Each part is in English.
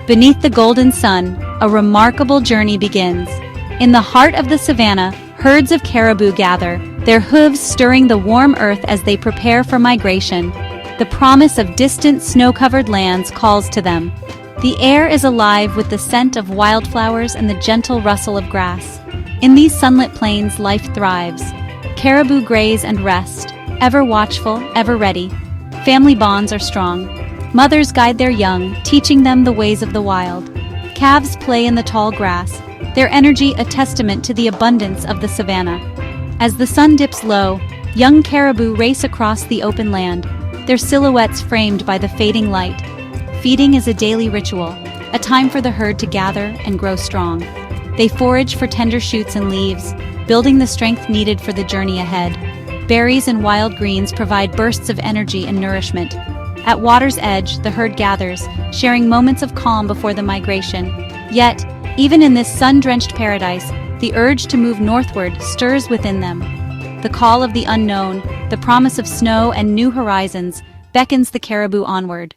Beneath the golden sun, a remarkable journey begins. In the heart of the savannah, herds of caribou gather, their hooves stirring the warm earth as they prepare for migration. The promise of distant snow-covered lands calls to them. The air is alive with the scent of wildflowers and the gentle rustle of grass. In these sunlit plains, life thrives. Caribou graze and rest, ever watchful, ever ready. Family bonds are strong. Mothers guide their young, teaching them the ways of the wild. Calves play in the tall grass, their energy a testament to the abundance of the savannah. As the sun dips low, young caribou race across the open land, their silhouettes framed by the fading light. Feeding is a daily ritual, a time for the herd to gather and grow strong. They forage for tender shoots and leaves, building the strength needed for the journey ahead. Berries and wild greens provide bursts of energy and nourishment. At water's edge, the herd gathers, sharing moments of calm before the migration. Yet, even in this sun-drenched paradise, the urge to move northward stirs within them. The call of the unknown, the promise of snow and new horizons, beckons the caribou onward.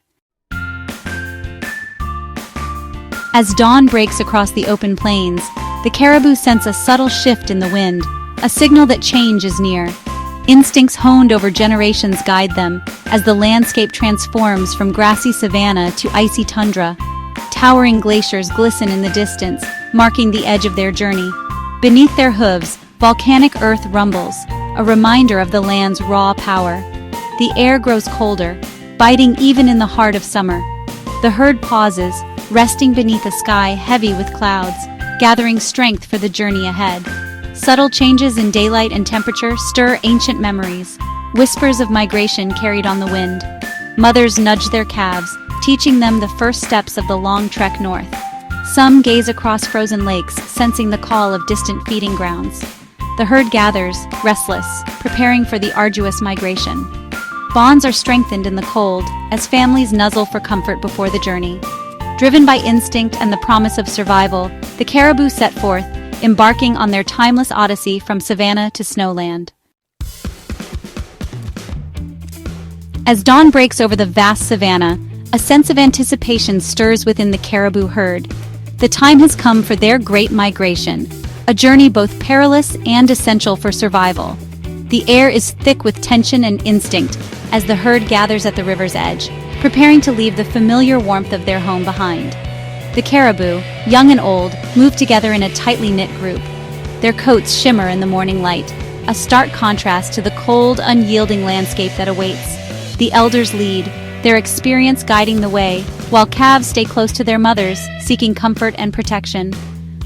As dawn breaks across the open plains, the caribou sense a subtle shift in the wind, a signal that change is near. Instincts honed over generations guide them, as the landscape transforms from grassy savanna to icy tundra. Towering glaciers glisten in the distance, marking the edge of their journey. Beneath their hooves, volcanic earth rumbles, a reminder of the land's raw power. The air grows colder, biting even in the heart of summer. The herd pauses, resting beneath a sky heavy with clouds, gathering strength for the journey ahead. Subtle changes in daylight and temperature stir ancient memories, whispers of migration carried on the wind. Mothers nudge their calves, teaching them the first steps of the long trek north. Some gaze across frozen lakes, sensing the call of distant feeding grounds. The herd gathers, restless, preparing for the arduous migration. Bonds are strengthened in the cold, as families nuzzle for comfort before the journey. Driven by instinct and the promise of survival, the caribou set forth, embarking on their timeless odyssey from savannah to snowland. As dawn breaks over the vast savannah, a sense of anticipation stirs within the caribou herd. The time has come for their great migration, a journey both perilous and essential for survival. The air is thick with tension and instinct as the herd gathers at the river's edge, preparing to leave the familiar warmth of their home behind. The caribou, young and old, move together in a tightly knit group. Their coats shimmer in the morning light, a stark contrast to the cold, unyielding landscape that awaits. The elders lead, their experience guiding the way, while calves stay close to their mothers, seeking comfort and protection.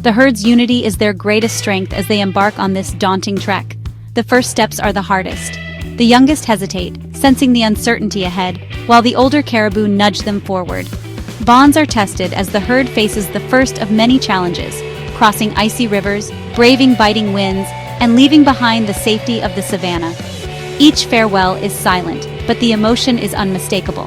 The herd's unity is their greatest strength as they embark on this daunting trek. The first steps are the hardest. The youngest hesitate, sensing the uncertainty ahead, while the older caribou nudge them forward. Bonds are tested as the herd faces the first of many challenges, crossing icy rivers, braving biting winds, and leaving behind the safety of the savannah. Each farewell is silent, but the emotion is unmistakable.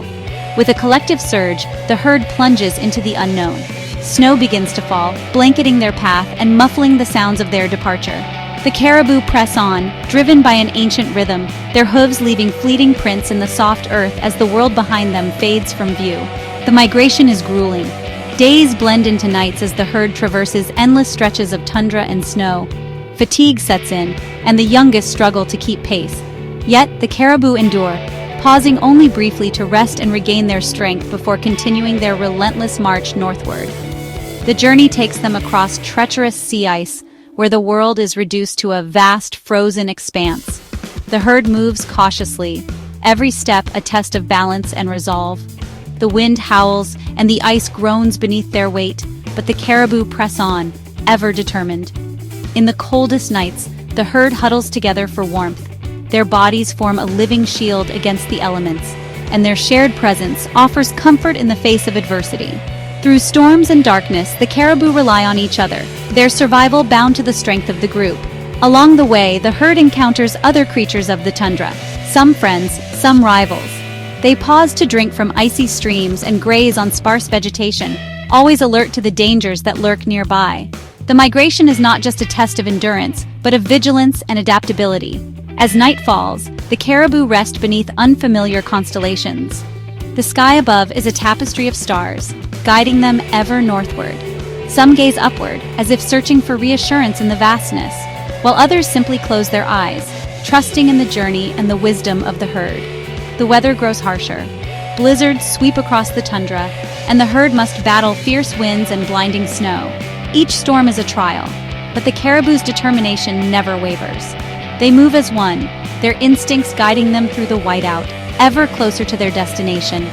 With a collective surge, the herd plunges into the unknown. Snow begins to fall, blanketing their path and muffling the sounds of their departure. The caribou press on, driven by an ancient rhythm, their hooves leaving fleeting prints in the soft earth as the world behind them fades from view. The migration is grueling. Days blend into nights as the herd traverses endless stretches of tundra and snow. Fatigue sets in, and the youngest struggle to keep pace. Yet, the caribou endure, pausing only briefly to rest and regain their strength before continuing their relentless march northward. The journey takes them across treacherous sea ice, where the world is reduced to a vast, frozen expanse. The herd moves cautiously, every step a test of balance and resolve. The wind howls, and the ice groans beneath their weight, but the caribou press on, ever determined. In the coldest nights, the herd huddles together for warmth. Their bodies form a living shield against the elements, and their shared presence offers comfort in the face of adversity. Through storms and darkness, the caribou rely on each other, their survival bound to the strength of the group. Along the way, the herd encounters other creatures of the tundra, some friends, some rivals. They pause to drink from icy streams and graze on sparse vegetation, always alert to the dangers that lurk nearby. The migration is not just a test of endurance, but of vigilance and adaptability. As night falls, the caribou rest beneath unfamiliar constellations. The sky above is a tapestry of stars, guiding them ever northward. Some gaze upward, as if searching for reassurance in the vastness, while others simply close their eyes, trusting in the journey and the wisdom of the herd. The weather grows harsher. Blizzards sweep across the tundra, and the herd must battle fierce winds and blinding snow. Each storm is a trial, but the caribou's determination never wavers. They move as one, their instincts guiding them through the whiteout, ever closer to their destination.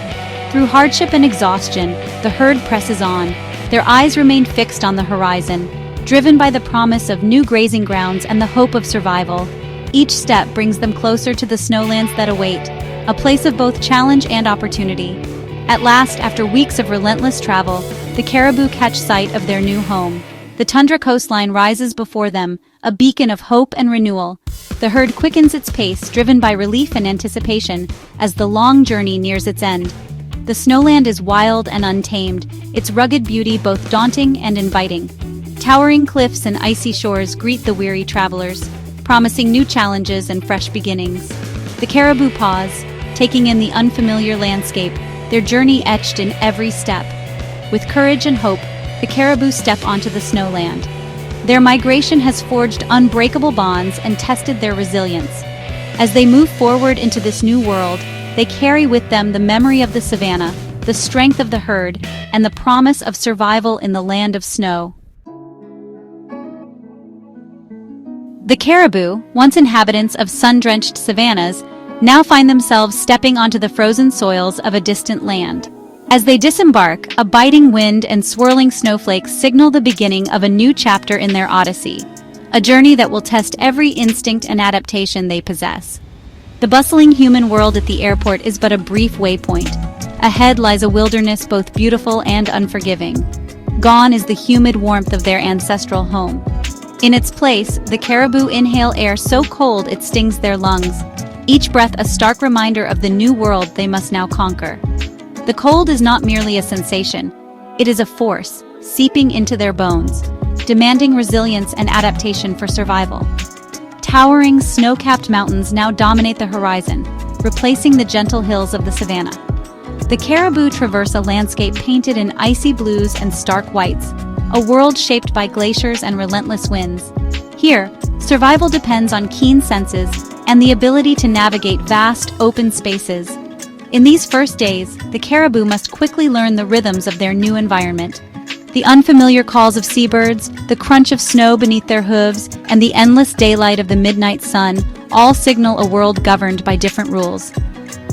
Through hardship and exhaustion, the herd presses on. Their eyes remain fixed on the horizon, driven by the promise of new grazing grounds and the hope of survival. Each step brings them closer to the snowlands that await, a place of both challenge and opportunity. At last, after weeks of relentless travel, the caribou catch sight of their new home. The tundra coastline rises before them, a beacon of hope and renewal. The herd quickens its pace, driven by relief and anticipation, as the long journey nears its end. The snowland is wild and untamed, its rugged beauty both daunting and inviting. Towering cliffs and icy shores greet the weary travelers, promising new challenges and fresh beginnings. The caribou pause, taking in the unfamiliar landscape, their journey etched in every step. With courage and hope, the caribou step onto the snowland. Their migration has forged unbreakable bonds and tested their resilience. As they move forward into this new world, they carry with them the memory of the savannah, the strength of the herd, and the promise of survival in the land of snow. The caribou, once inhabitants of sun-drenched savannas, now find themselves stepping onto the frozen soils of a distant land. As they disembark, a biting wind and swirling snowflakes signal the beginning of a new chapter in their odyssey, a journey that will test every instinct and adaptation they possess. The bustling human world at the airport is but a brief waypoint. Ahead lies a wilderness both beautiful and unforgiving. Gone is the humid warmth of their ancestral home. In its place, the caribou inhale air so cold it stings their lungs, each breath a stark reminder of the new world they must now conquer. The cold is not merely a sensation, it is a force, seeping into their bones, demanding resilience and adaptation for survival. Towering, snow-capped mountains now dominate the horizon, replacing the gentle hills of the savannah. The caribou traverse a landscape painted in icy blues and stark whites, a world shaped by glaciers and relentless winds. Here, survival depends on keen senses and the ability to navigate vast, open spaces. In these first days, the caribou must quickly learn the rhythms of their new environment. The unfamiliar calls of seabirds, the crunch of snow beneath their hooves, and the endless daylight of the midnight sun all signal a world governed by different rules.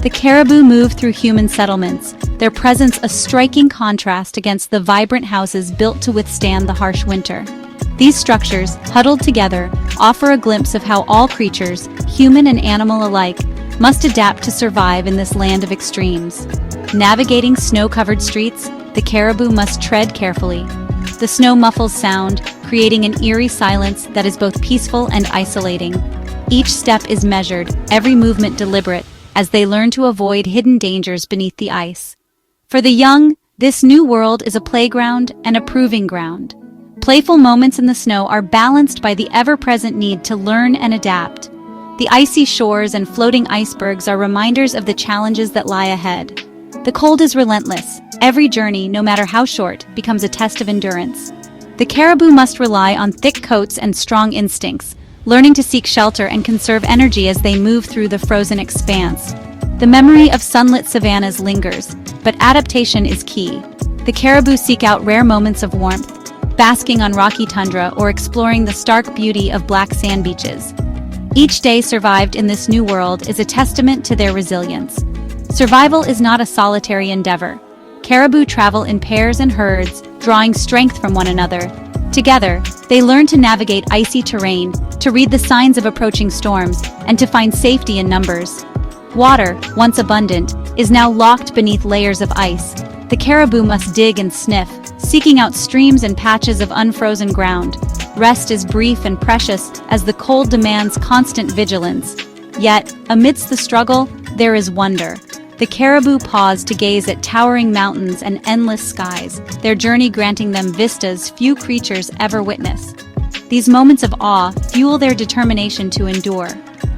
The caribou move through human settlements, their presence a striking contrast against the vibrant houses built to withstand the harsh winter. These structures, huddled together, offer a glimpse of how all creatures, human and animal alike, must adapt to survive in this land of extremes. Navigating snow-covered streets, the caribou must tread carefully. The snow muffles sound, creating an eerie silence that is both peaceful and isolating. Each step is measured, every movement deliberate, as they learn to avoid hidden dangers beneath the ice. For the young, this new world is a playground and a proving ground. Playful moments in the snow are balanced by the ever-present need to learn and adapt. The icy shores and floating icebergs are reminders of the challenges that lie ahead. The cold is relentless. Every journey, no matter how short, becomes a test of endurance. The caribou must rely on thick coats and strong instincts, learning to seek shelter and conserve energy as they move through the frozen expanse. The memory of sunlit savannas lingers, but adaptation is key. The caribou seek out rare moments of warmth, basking on rocky tundra or exploring the stark beauty of black sand beaches. Each day survived in this new world is a testament to their resilience. Survival is not a solitary endeavor. Caribou travel in pairs and herds, drawing strength from one another. Together, they learn to navigate icy terrain, to read the signs of approaching storms, and to find safety in numbers. Water, once abundant, is now locked beneath layers of ice. The caribou must dig and sniff, seeking out streams and patches of unfrozen ground. Rest is brief and precious as the cold demands constant vigilance. Yet, amidst the struggle, there is wonder. The caribou pause to gaze at towering mountains and endless skies, their journey granting them vistas few creatures ever witness. These moments of awe fuel their determination to endure.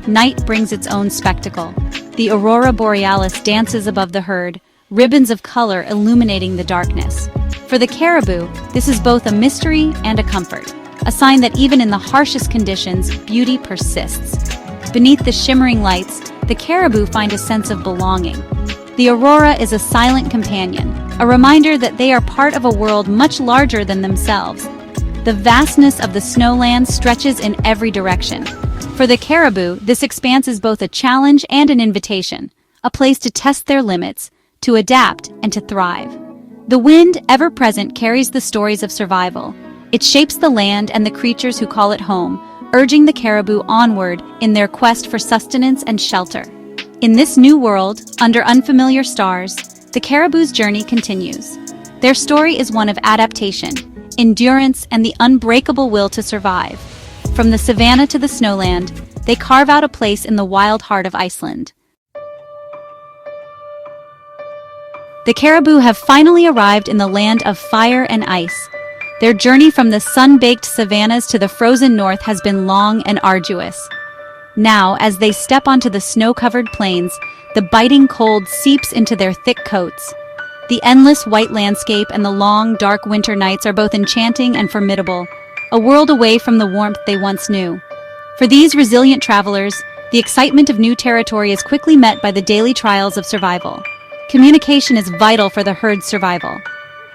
Night brings its own spectacle. The aurora borealis dances above the herd, ribbons of color illuminating the darkness. For the caribou, this is both a mystery and a comfort, a sign that even in the harshest conditions, beauty persists. Beneath the shimmering lights, the caribou find a sense of belonging. The aurora is a silent companion, a reminder that they are part of a world much larger than themselves. The vastness of the snowland stretches in every direction. For the caribou, this expanse is both a challenge and an invitation, a place to test their limits, to adapt and to thrive. The wind, ever present, carries the stories of survival. It shapes the land and the creatures who call it home, urging the caribou onward in their quest for sustenance and shelter. In this new world, under unfamiliar stars, the caribou's journey continues. Their story is one of adaptation, endurance, and the unbreakable will to survive. From the savannah to the snowland, they carve out a place in the wild heart of Iceland. The caribou have finally arrived in the land of fire and ice. Their journey from the sun-baked savannas to the frozen north has been long and arduous. Now, as they step onto the snow-covered plains, the biting cold seeps into their thick coats. The endless white landscape and the long, dark winter nights are both enchanting and formidable, a world away from the warmth they once knew. For these resilient travelers, the excitement of new territory is quickly met by the daily trials of survival. Communication is vital for the herd's survival.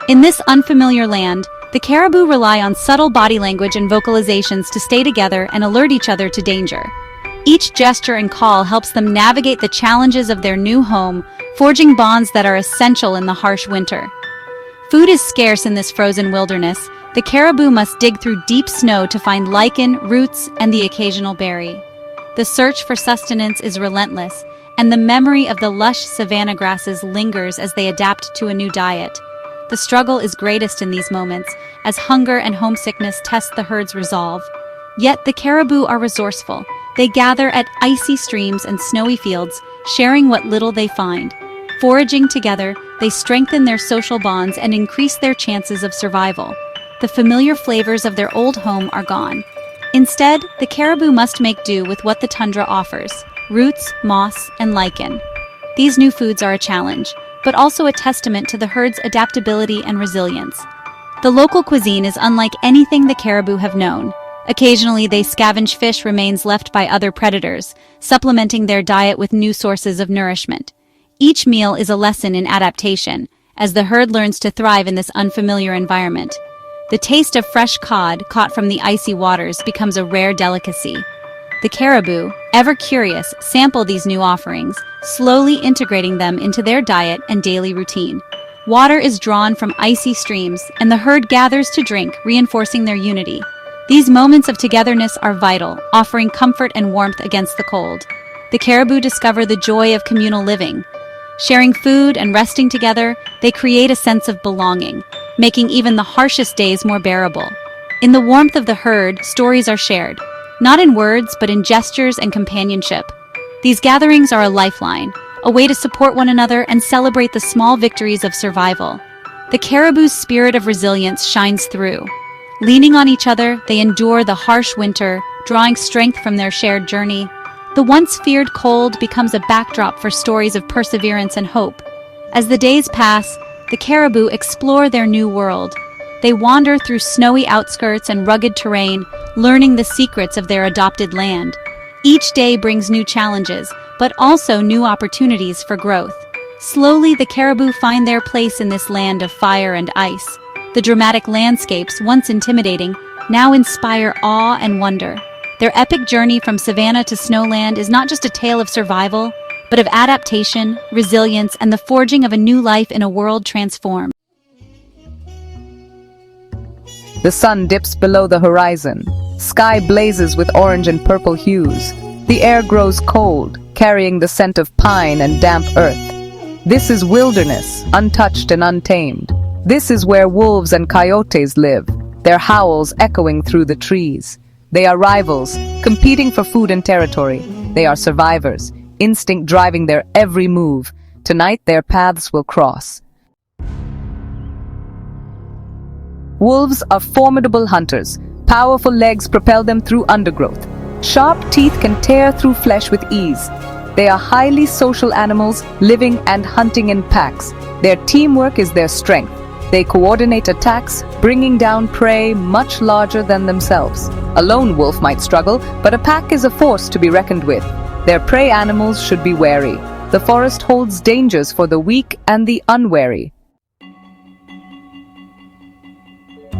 In this unfamiliar land, the caribou rely on subtle body language and vocalizations to stay together and alert each other to danger. Each gesture and call helps them navigate the challenges of their new home, forging bonds that are essential in the harsh winter. Food is scarce in this frozen wilderness. The caribou must dig through deep snow to find lichen, roots, and the occasional berry. The search for sustenance is relentless, and the memory of the lush savanna grasses lingers as they adapt to a new diet. The struggle is greatest in these moments, as hunger and homesickness test the herd's resolve. Yet the caribou are resourceful. They gather at icy streams and snowy fields, sharing what little they find. Foraging together, they strengthen their social bonds and increase their chances of survival. The familiar flavors of their old home are gone. Instead, the caribou must make do with what the tundra offers: roots, moss, and lichen. These new foods are a challenge, but also a testament to the herd's adaptability and resilience. The local cuisine is unlike anything the caribou have known. Occasionally, they scavenge fish remains left by other predators, supplementing their diet with new sources of nourishment. Each meal is a lesson in adaptation, as the herd learns to thrive in this unfamiliar environment. The taste of fresh cod caught from the icy waters becomes a rare delicacy. The caribou, ever curious, sample these new offerings, slowly integrating them into their diet and daily routine. Water is drawn from icy streams, and the herd gathers to drink, reinforcing their unity. These moments of togetherness are vital, offering comfort and warmth against the cold. The caribou discover the joy of communal living. Sharing food and resting together, they create a sense of belonging, making even the harshest days more bearable. In the warmth of the herd, stories are shared, not in words, but in gestures and companionship. These gatherings are a lifeline, a way to support one another and celebrate the small victories of survival. The caribou's spirit of resilience shines through. Leaning on each other, they endure the harsh winter, drawing strength from their shared journey. The once feared cold becomes a backdrop for stories of perseverance and hope. As the days pass, the caribou explore their new world. They wander through snowy outskirts and rugged terrain, learning the secrets of their adopted land. Each day brings new challenges, but also new opportunities for growth. Slowly, the caribou find their place in this land of fire and ice. The dramatic landscapes, once intimidating, now inspire awe and wonder. Their epic journey from savannah to snowland is not just a tale of survival, but of adaptation, resilience, and the forging of a new life in a world transformed. The sun dips below the horizon. Sky blazes with orange and purple hues. The air grows cold, carrying the scent of pine and damp earth. This is wilderness, untouched and untamed. This is where wolves and coyotes live, their howls echoing through the trees. They are rivals, competing for food and territory. They are survivors, instinct driving their every move. Tonight their paths will cross. Wolves are formidable hunters. Powerful legs propel them through undergrowth. Sharp teeth can tear through flesh with ease. They are highly social animals, living and hunting in packs. Their teamwork is their strength. They coordinate attacks, bringing down prey much larger than themselves. A lone wolf might struggle, but a pack is a force to be reckoned with. Their prey animals should be wary. The forest holds dangers for the weak and the unwary.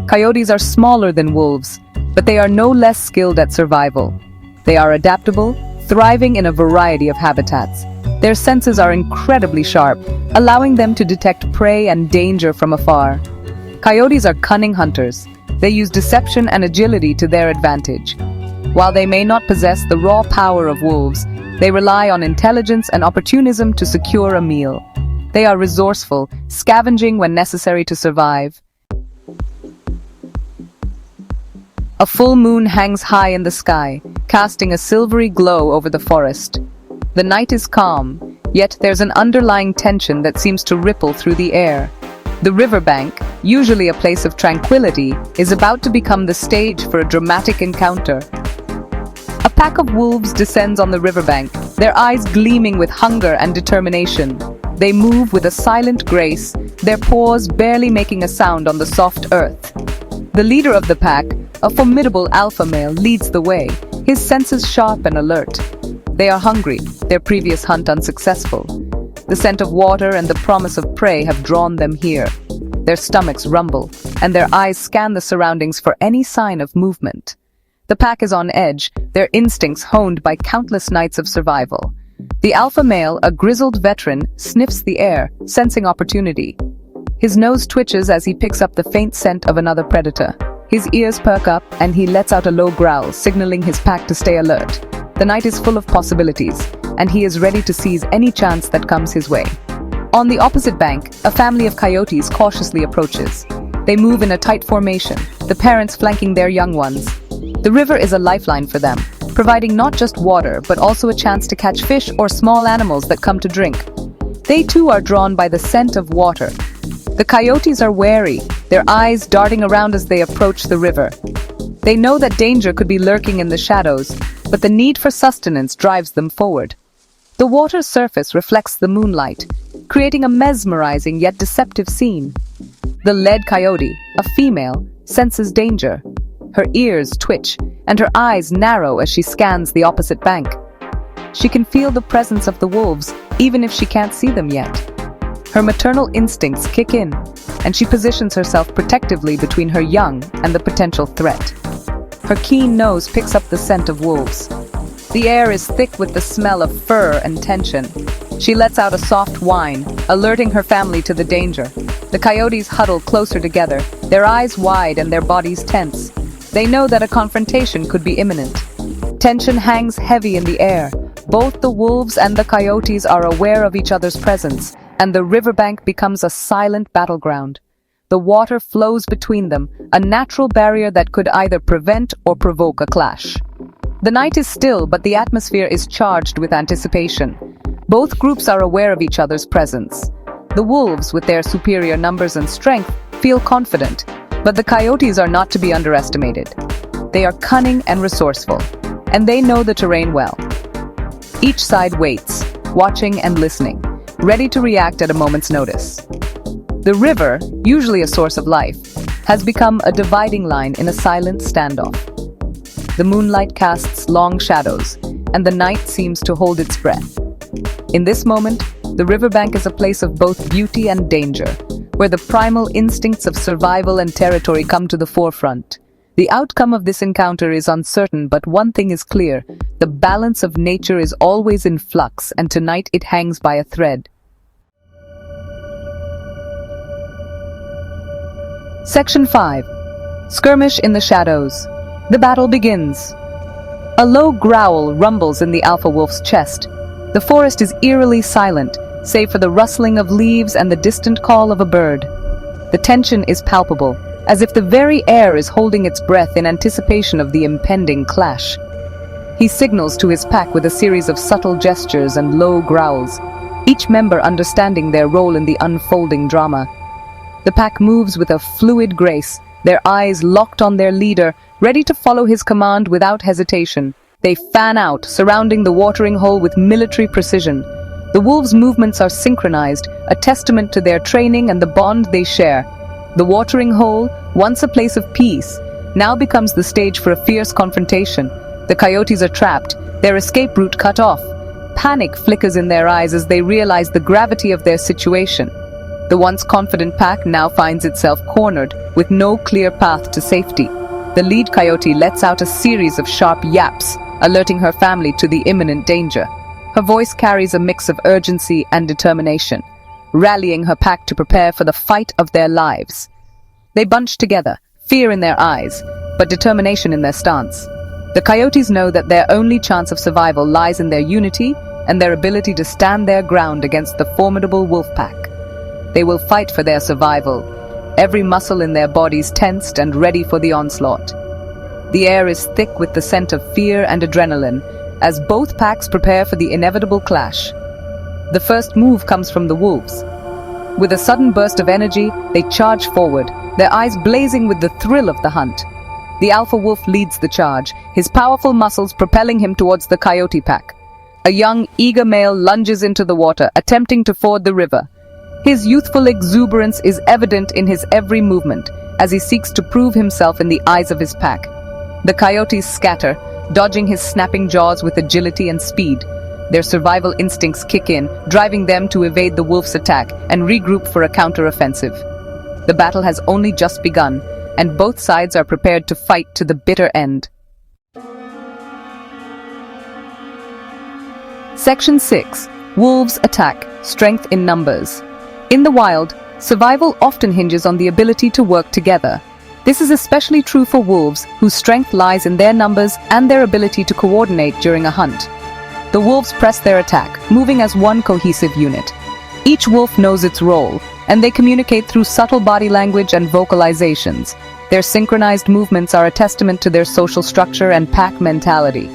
Coyotes are smaller than wolves, but they are no less skilled at survival. They are adaptable, thriving in a variety of habitats. Their senses are incredibly sharp, allowing them to detect prey and danger from afar. Coyotes are cunning hunters. They use deception and agility to their advantage. While they may not possess the raw power of wolves, they rely on intelligence and opportunism to secure a meal. They are resourceful, scavenging when necessary to survive. A full moon hangs high in the sky, casting a silvery glow over the forest. The night is calm, yet there's an underlying tension that seems to ripple through the air. The riverbank, usually a place of tranquility, is about to become the stage for a dramatic encounter. A pack of wolves descends on the riverbank, their eyes gleaming with hunger and determination. They move with a silent grace, their paws barely making a sound on the soft earth. The leader of the pack, a formidable alpha male, leads the way, his senses sharp and alert. They are hungry, their previous hunt unsuccessful. The scent of water and the promise of prey have drawn them here. Their stomachs rumble, and their eyes scan the surroundings for any sign of movement. The pack is on edge, their instincts honed by countless nights of survival. The alpha male, a grizzled veteran, sniffs the air, sensing opportunity. His nose twitches as he picks up the faint scent of another predator. His ears perk up, and he lets out a low growl, signaling his pack to stay alert. The night is full of possibilities, and he is ready to seize any chance that comes his way. On the opposite bank, a family of coyotes cautiously approaches. They move in a tight formation, the parents flanking their young ones. The river is a lifeline for them, providing not just water, but also a chance to catch fish or small animals that come to drink. They too are drawn by the scent of water. The coyotes are wary, their eyes darting around as they approach the river. They know that danger could be lurking in the shadows, but the need for sustenance drives them forward. The water's surface reflects the moonlight, creating a mesmerizing yet deceptive scene. The lead coyote, a female, senses danger. Her ears twitch, and her eyes narrow as she scans the opposite bank. She can feel the presence of the wolves, even if she can't see them yet. Her maternal instincts kick in, and she positions herself protectively between her young and the potential threat. Her keen nose picks up the scent of wolves. The air is thick with the smell of fur and tension. She lets out a soft whine, alerting her family to the danger. The coyotes huddle closer together, their eyes wide and their bodies tense. They know that a confrontation could be imminent. Tension hangs heavy in the air. Both the wolves and the coyotes are aware of each other's presence, and the riverbank becomes a silent battleground. The water flows between them, a natural barrier that could either prevent or provoke a clash. The night is still, but the atmosphere is charged with anticipation. Both groups are aware of each other's presence. The wolves, with their superior numbers and strength, feel confident, but the coyotes are not to be underestimated. They are cunning and resourceful, and they know the terrain well. Each side waits, watching and listening, ready to react at a moment's notice. The river, usually a source of life, has become a dividing line in a silent standoff. The moonlight casts long shadows, and the night seems to hold its breath. In this moment, the riverbank is a place of both beauty and danger, where the primal instincts of survival and territory come to the forefront. The outcome of this encounter is uncertain, but one thing is clear: the balance of nature is always in flux, and tonight it hangs by a thread. Section 5. Skirmish in the shadows. The battle begins. A low growl rumbles in the alpha wolf's chest. The forest is eerily silent, save for the rustling of leaves and the distant call of a bird. The tension is palpable, as if the very air is holding its breath in anticipation of the impending clash. He signals to his pack with a series of subtle gestures and low growls, each member understanding their role in the unfolding drama. The pack moves with a fluid grace, their eyes locked on their leader, ready to follow his command without hesitation. They fan out, surrounding the watering hole with military precision. The wolves' movements are synchronized, a testament to their training and the bond they share. The watering hole, once a place of peace, now becomes the stage for a fierce confrontation. The coyotes are trapped, their escape route cut off. Panic flickers in their eyes as they realize the gravity of their situation. The once confident pack now finds itself cornered, with no clear path to safety. The lead coyote lets out a series of sharp yaps, alerting her family to the imminent danger. Her voice carries a mix of urgency and determination, rallying her pack to prepare for the fight of their lives. They bunch together, fear in their eyes, but determination in their stance. The coyotes know that their only chance of survival lies in their unity and their ability to stand their ground against the formidable wolf pack. They will fight for their survival, every muscle in their bodies tensed and ready for the onslaught. The air is thick with the scent of fear and adrenaline, as both packs prepare for the inevitable clash. The first move comes from the wolves. With a sudden burst of energy, they charge forward, their eyes blazing with the thrill of the hunt. The alpha wolf leads the charge, his powerful muscles propelling him towards the coyote pack. A young, eager male lunges into the water, attempting to ford the river. His youthful exuberance is evident in his every movement, as he seeks to prove himself in the eyes of his pack. The coyotes scatter, dodging his snapping jaws with agility and speed. Their survival instincts kick in, driving them to evade the wolf's attack and regroup for a counter-offensive. The battle has only just begun, and both sides are prepared to fight to the bitter end. Section 6. Wolves attack, strength in numbers. In the wild, survival often hinges on the ability to work together. This is especially true for wolves, whose strength lies in their numbers and their ability to coordinate during a hunt. The wolves press their attack, moving as one cohesive unit. Each wolf knows its role, and they communicate through subtle body language and vocalizations. Their synchronized movements are a testament to their social structure and pack mentality.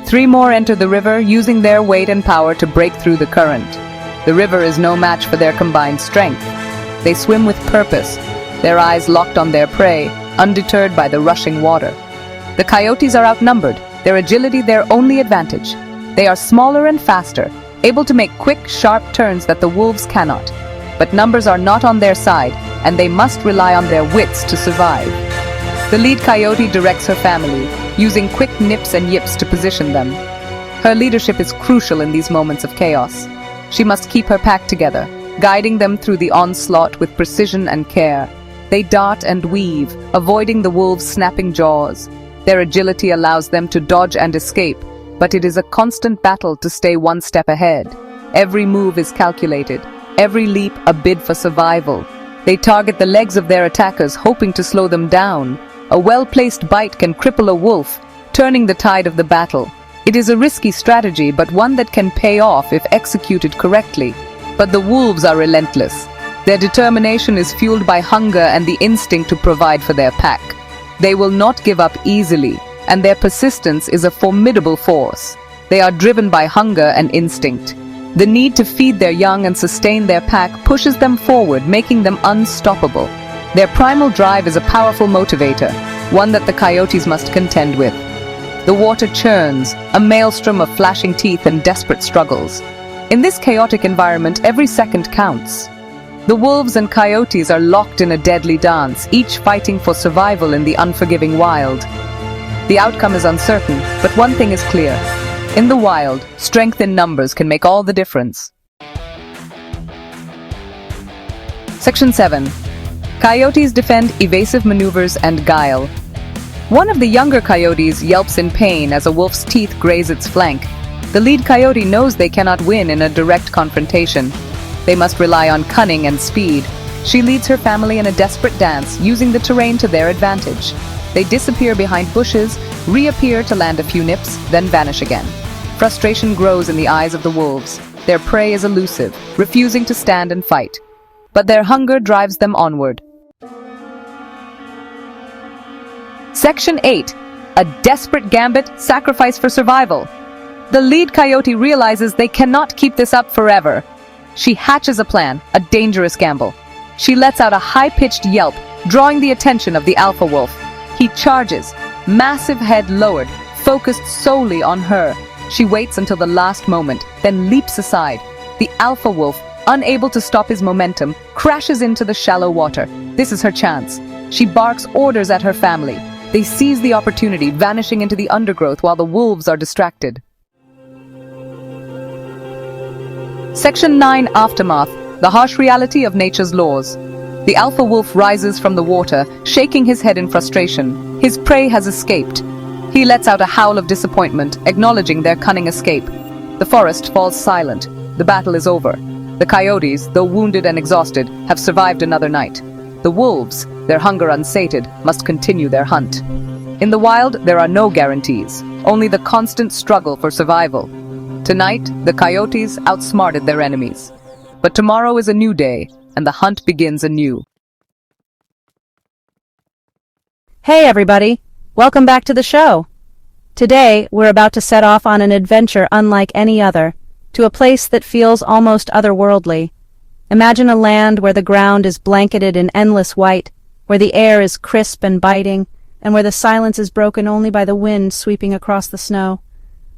3 more enter the river, using their weight and power to break through the current. The river is no match for their combined strength. They swim with purpose, their eyes locked on their prey, undeterred by the rushing water. The coyotes are outnumbered, their agility their only advantage. They are smaller and faster, able to make quick, sharp turns that the wolves cannot. But numbers are not on their side, and they must rely on their wits to survive. The lead coyote directs her family, using quick nips and yips to position them. Her leadership is crucial in these moments of chaos. She must keep her pack together, guiding them through the onslaught with precision and care. They dart and weave, avoiding the wolves' snapping jaws. Their agility allows them to dodge and escape, but it is a constant battle to stay one step ahead. Every move is calculated, every leap a bid for survival. They target the legs of their attackers, hoping to slow them down. A well-placed bite can cripple a wolf, turning the tide of the battle. It is a risky strategy, but one that can pay off if executed correctly. But the wolves are relentless. Their determination is fueled by hunger and the instinct to provide for their pack. They will not give up easily, and their persistence is a formidable force. They are driven by hunger and instinct. The need to feed their young and sustain their pack pushes them forward, making them unstoppable. Their primal drive is a powerful motivator, one that the coyotes must contend with. The water churns, a maelstrom of flashing teeth and desperate struggles. In this chaotic environment, every second counts. The wolves and coyotes are locked in a deadly dance, each fighting for survival in the unforgiving wild. The outcome is uncertain, but one thing is clear. In the wild, strength in numbers can make all the difference. Section 7. Coyotes defend evasive maneuvers and guile. One of the younger coyotes yelps in pain as a wolf's teeth graze its flank. The lead coyote knows they cannot win in a direct confrontation. They must rely on cunning and speed. She leads her family in a desperate dance, using the terrain to their advantage. They disappear behind bushes, reappear to land a few nips, then vanish again. Frustration grows in the eyes of the wolves. Their prey is elusive, refusing to stand and fight. But their hunger drives them onward. Section 8. A desperate gambit, sacrifice for survival. The lead coyote realizes they cannot keep this up forever. She hatches a plan, a dangerous gamble. She lets out a high-pitched yelp, drawing the attention of the alpha wolf. He charges, massive head lowered, focused solely on her. She waits until the last moment, then leaps aside. The alpha wolf, unable to stop his momentum, crashes into the shallow water. This is her chance. She barks orders at her family. They seize the opportunity, vanishing into the undergrowth while the wolves are distracted. Section 9: Aftermath, the harsh reality of nature's laws. The alpha wolf rises from the water, shaking his head in frustration. His prey has escaped. He lets out a howl of disappointment, acknowledging their cunning escape. The forest falls silent. The battle is over. The coyotes, though wounded and exhausted, have survived another night. The wolves, their hunger unsated, must continue their hunt. In the wild, there are no guarantees, only the constant struggle for survival. Tonight, the coyotes outsmarted their enemies. But tomorrow is a new day, and the hunt begins anew. Hey everybody, welcome back to the show. Today, we're about to set off on an adventure unlike any other, to a place that feels almost otherworldly. Imagine a land where the ground is blanketed in endless white, where the air is crisp and biting, and where the silence is broken only by the wind sweeping across the snow.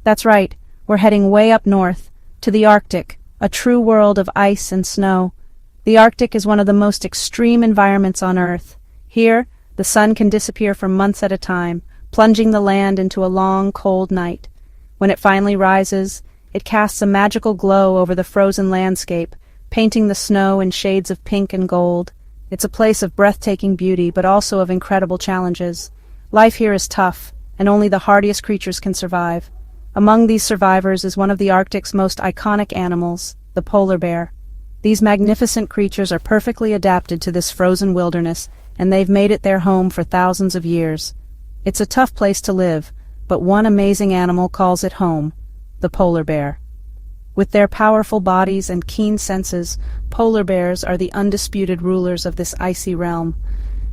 That's right, we're heading way up north, to the Arctic, a true world of ice and snow. The Arctic is one of the most extreme environments on Earth. Here, the sun can disappear for months at a time, plunging the land into a long, cold night. When it finally rises, it casts a magical glow over the frozen landscape, painting the snow in shades of pink and gold. It's a place of breathtaking beauty, but also of incredible challenges. Life here is tough, and only the hardiest creatures can survive. Among these survivors is one of the Arctic's most iconic animals, the polar bear. These magnificent creatures are perfectly adapted to this frozen wilderness, and they've made it their home for thousands of years. It's a tough place to live, but one amazing animal calls it home, the polar bear. With their powerful bodies and keen senses, polar bears are the undisputed rulers of this icy realm.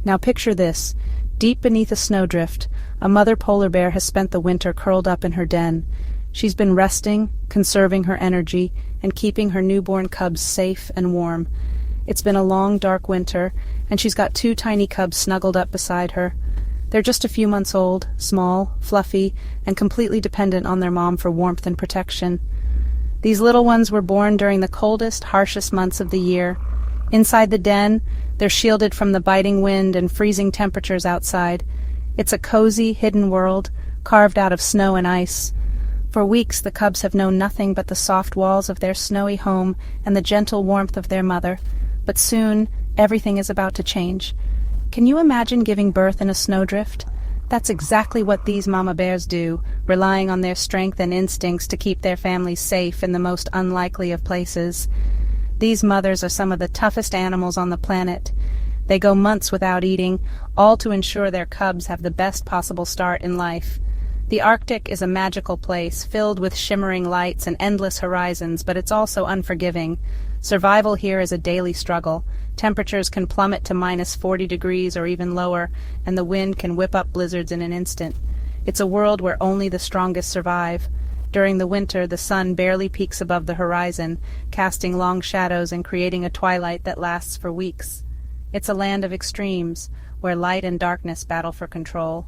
Now picture this. Deep beneath a snowdrift, a mother polar bear has spent the winter curled up in her den. She's been resting, conserving her energy, and keeping her newborn cubs safe and warm. It's been a long, dark winter, and she's got 2 tiny cubs snuggled up beside her. They're just a few months old, small, fluffy, and completely dependent on their mom for warmth and protection. These little ones were born during the coldest, harshest months of the year. Inside the den, they're shielded from the biting wind and freezing temperatures outside. It's a cozy, hidden world, carved out of snow and ice. For weeks, the cubs have known nothing but the soft walls of their snowy home and the gentle warmth of their mother. But soon, everything is about to change. Can you imagine giving birth in a snowdrift? That's exactly what these mama bears do, relying on their strength and instincts to keep their families safe in the most unlikely of places. These mothers are some of the toughest animals on the planet. They go months without eating, all to ensure their cubs have the best possible start in life. The Arctic is a magical place, filled with shimmering lights and endless horizons, but it's also unforgiving. Survival here is a daily struggle. Temperatures can plummet to -40 degrees or even lower, and the wind can whip up blizzards in an instant. It's a world where only the strongest survive. During the winter, the sun barely peeks above the horizon, casting long shadows and creating a twilight that lasts for weeks. It's a land of extremes, where light and darkness battle for control.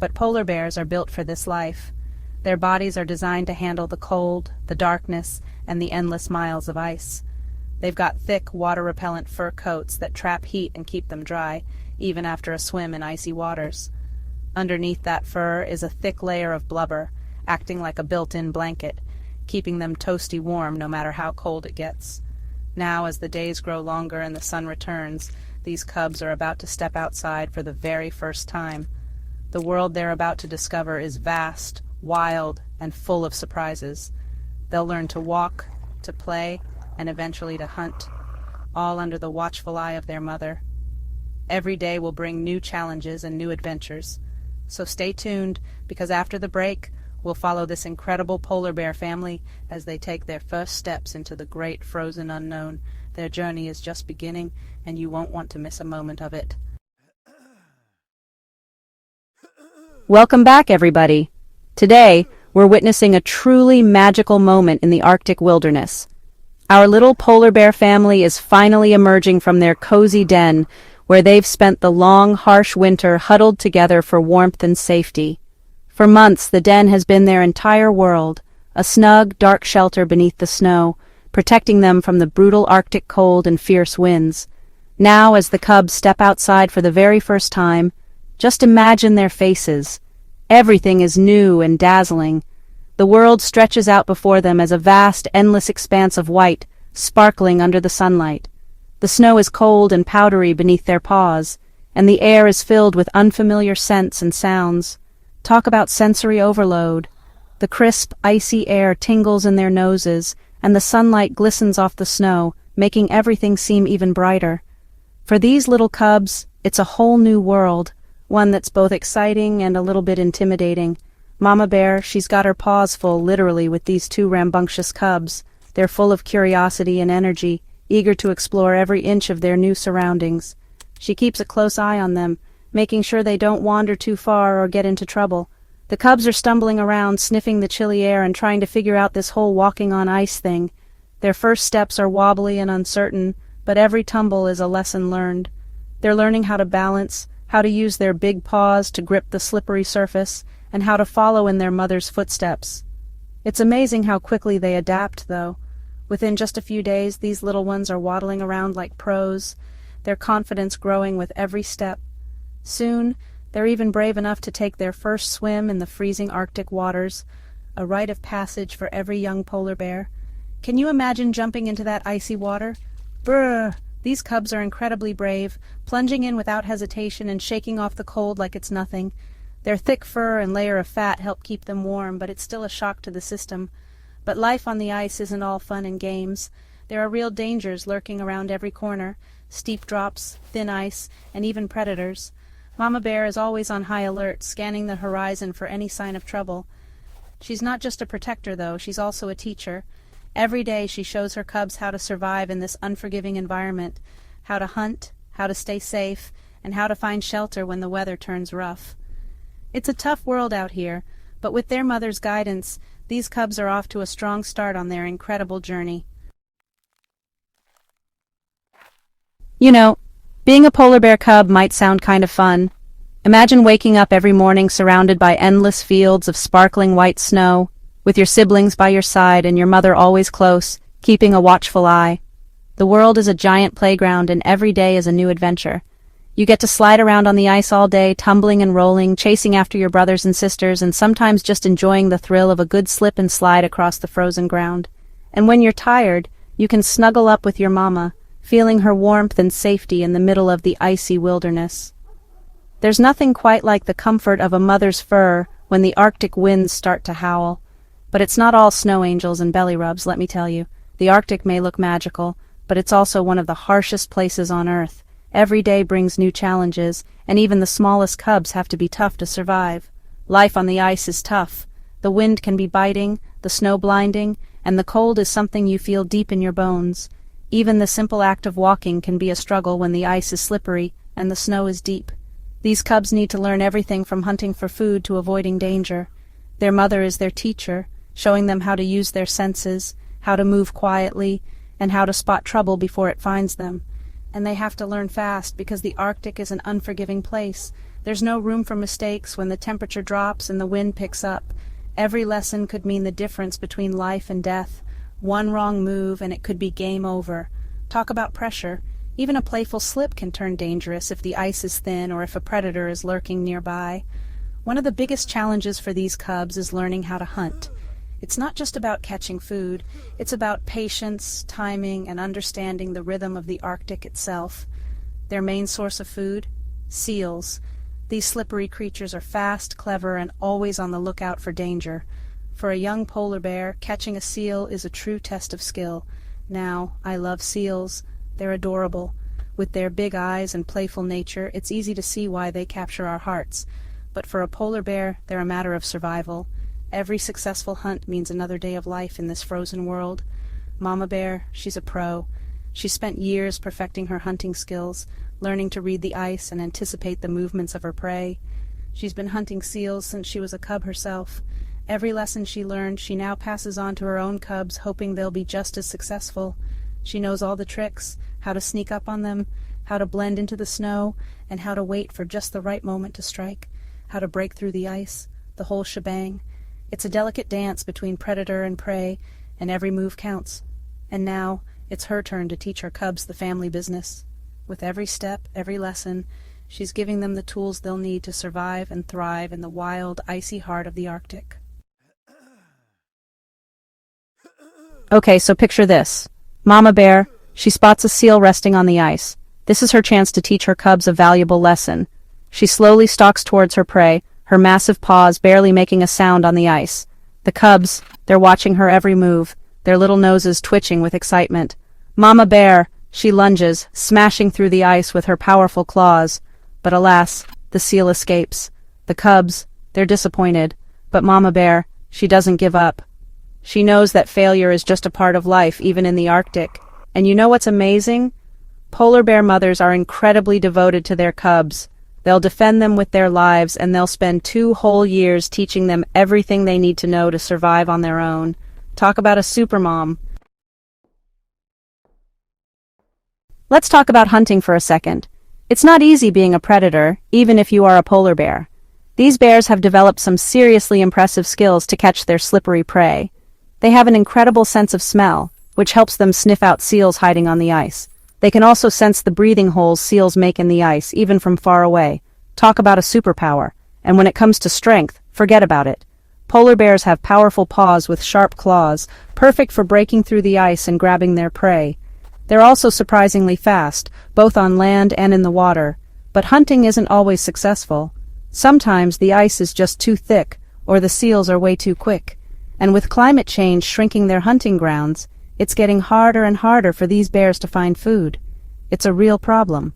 But polar bears are built for this life. Their bodies are designed to handle the cold, the darkness, and the endless miles of ice. They've got thick, water-repellent fur coats that trap heat and keep them dry, even after a swim in icy waters. Underneath that fur is a thick layer of blubber, acting like a built-in blanket, keeping them toasty warm no matter how cold it gets. Now, as the days grow longer and the sun returns, these cubs are about to step outside for the very first time. The world they're about to discover is vast, wild, and full of surprises. They'll learn to walk, to play, and eventually to hunt, all under the watchful eye of their mother. Every day will bring new challenges and new adventures. So stay tuned, because after the break, we'll follow this incredible polar bear family as they take their first steps into the great frozen unknown. Their journey is just beginning, and you won't want to miss a moment of it. Welcome back, everybody. Today, we're witnessing a truly magical moment in the Arctic wilderness. Our little polar bear family is finally emerging from their cozy den, where they've spent the long, harsh winter huddled together for warmth and safety. For months, the den has been their entire world, a snug, dark shelter beneath the snow, protecting them from the brutal Arctic cold and fierce winds. Now, as the cubs step outside for the very first time, just imagine their faces. Everything is new and dazzling. The world stretches out before them as a vast, endless expanse of white, sparkling under the sunlight. The snow is cold and powdery beneath their paws, and the air is filled with unfamiliar scents and sounds. Talk about sensory overload. The crisp, icy air tingles in their noses, and the sunlight glistens off the snow, making everything seem even brighter. For these little cubs, it's a whole new world, one that's both exciting and a little bit intimidating. Mama Bear, she's got her paws full, literally, with these two rambunctious cubs. They're full of curiosity and energy, eager to explore every inch of their new surroundings. She keeps a close eye on them, making sure they don't wander too far or get into trouble. The cubs are stumbling around, sniffing the chilly air and trying to figure out this whole walking on ice thing. Their first steps are wobbly and uncertain, but every tumble is a lesson learned. They're learning how to balance, how to use their big paws to grip the slippery surface, and how to follow in their mother's footsteps. It's amazing how quickly they adapt, though. Within just a few days, these little ones are waddling around like pros, their confidence growing with every step. Soon, they're even brave enough to take their first swim in the freezing Arctic waters, a rite of passage for every young polar bear. Can you imagine jumping into that icy water? Brr! These cubs are incredibly brave, plunging in without hesitation and shaking off the cold like it's nothing. Their thick fur and layer of fat help keep them warm, but it's still a shock to the system. But life on the ice isn't all fun and games. There are real dangers lurking around every corner, steep drops, thin ice, and even predators. Mama Bear is always on high alert, scanning the horizon for any sign of trouble. She's not just a protector, though, she's also a teacher. Every day she shows her cubs how to survive in this unforgiving environment, how to hunt, how to stay safe, and how to find shelter when the weather turns rough. It's a tough world out here, but with their mother's guidance, these cubs are off to a strong start on their incredible journey. You know, being a polar bear cub might sound kind of fun. Imagine waking up every morning surrounded by endless fields of sparkling white snow, with your siblings by your side and your mother always close, keeping a watchful eye. The world is a giant playground and every day is a new adventure. You get to slide around on the ice all day, tumbling and rolling, chasing after your brothers and sisters, and sometimes just enjoying the thrill of a good slip and slide across the frozen ground. And when you're tired, you can snuggle up with your mama, feeling her warmth and safety in the middle of the icy wilderness. There's nothing quite like the comfort of a mother's fur when the Arctic winds start to howl. But it's not all snow angels and belly rubs, let me tell you. The Arctic may look magical, but it's also one of the harshest places on Earth. Every day brings new challenges, and even the smallest cubs have to be tough to survive. Life on the ice is tough. The wind can be biting, the snow blinding, and the cold is something you feel deep in your bones. Even the simple act of walking can be a struggle when the ice is slippery and the snow is deep. These cubs need to learn everything from hunting for food to avoiding danger. Their mother is their teacher, showing them how to use their senses, how to move quietly, and how to spot trouble before it finds them. And they have to learn fast because the Arctic is an unforgiving place. There's no room for mistakes when the temperature drops and the wind picks up. Every lesson could mean the difference between life and death. One wrong move and it could be game over. Talk about pressure. Even a playful slip can turn dangerous if the ice is thin or if a predator is lurking nearby. One of the biggest challenges for these cubs is learning how to hunt. It's not just about catching food, it's about patience, timing, and understanding the rhythm of the Arctic itself. Their main source of food? Seals. These slippery creatures are fast, clever, and always on the lookout for danger. For a young polar bear, catching a seal is a true test of skill. Now, I love seals. They're adorable. With their big eyes and playful nature, it's easy to see why they capture our hearts. But for a polar bear, they're a matter of survival. Every successful hunt means another day of life in this frozen world. Mama Bear, she's a pro. She spent years perfecting her hunting skills, learning to read the ice and anticipate the movements of her prey. She's been hunting seals since she was a cub herself. Every lesson she learned, she now passes on to her own cubs, hoping they'll be just as successful. She knows all the tricks, how to sneak up on them, how to blend into the snow, and how to wait for just the right moment to strike, how to break through the ice, the whole shebang. It's a delicate dance between predator and prey, and every move counts. And now, it's her turn to teach her cubs the family business. With every step, every lesson, she's giving them the tools they'll need to survive and thrive in the wild, icy heart of the Arctic. Okay, so picture this. Mama Bear, she spots a seal resting on the ice. This is her chance to teach her cubs a valuable lesson. She slowly stalks towards her prey, her massive paws barely making a sound on the ice. The cubs, they're watching her every move, their little noses twitching with excitement. Mama Bear, she lunges, smashing through the ice with her powerful claws. But alas, the seal escapes. The cubs, they're disappointed. But Mama Bear, she doesn't give up. She knows that failure is just a part of life, even in the Arctic. And you know what's amazing? Polar bear mothers are incredibly devoted to their cubs. They'll defend them with their lives, and they'll spend 2 whole years teaching them everything they need to know to survive on their own. Talk about a supermom. Let's talk about hunting for a second. It's not easy being a predator, even if you are a polar bear. These bears have developed some seriously impressive skills to catch their slippery prey. They have an incredible sense of smell, which helps them sniff out seals hiding on the ice. They can also sense the breathing holes seals make in the ice, even from far away. Talk about a superpower. And when it comes to strength, forget about it. Polar bears have powerful paws with sharp claws, perfect for breaking through the ice and grabbing their prey. They're also surprisingly fast, both on land and in the water. But hunting isn't always successful. Sometimes the ice is just too thick, or the seals are way too quick. And with climate change shrinking their hunting grounds, it's getting harder and harder for these bears to find food. It's a real problem.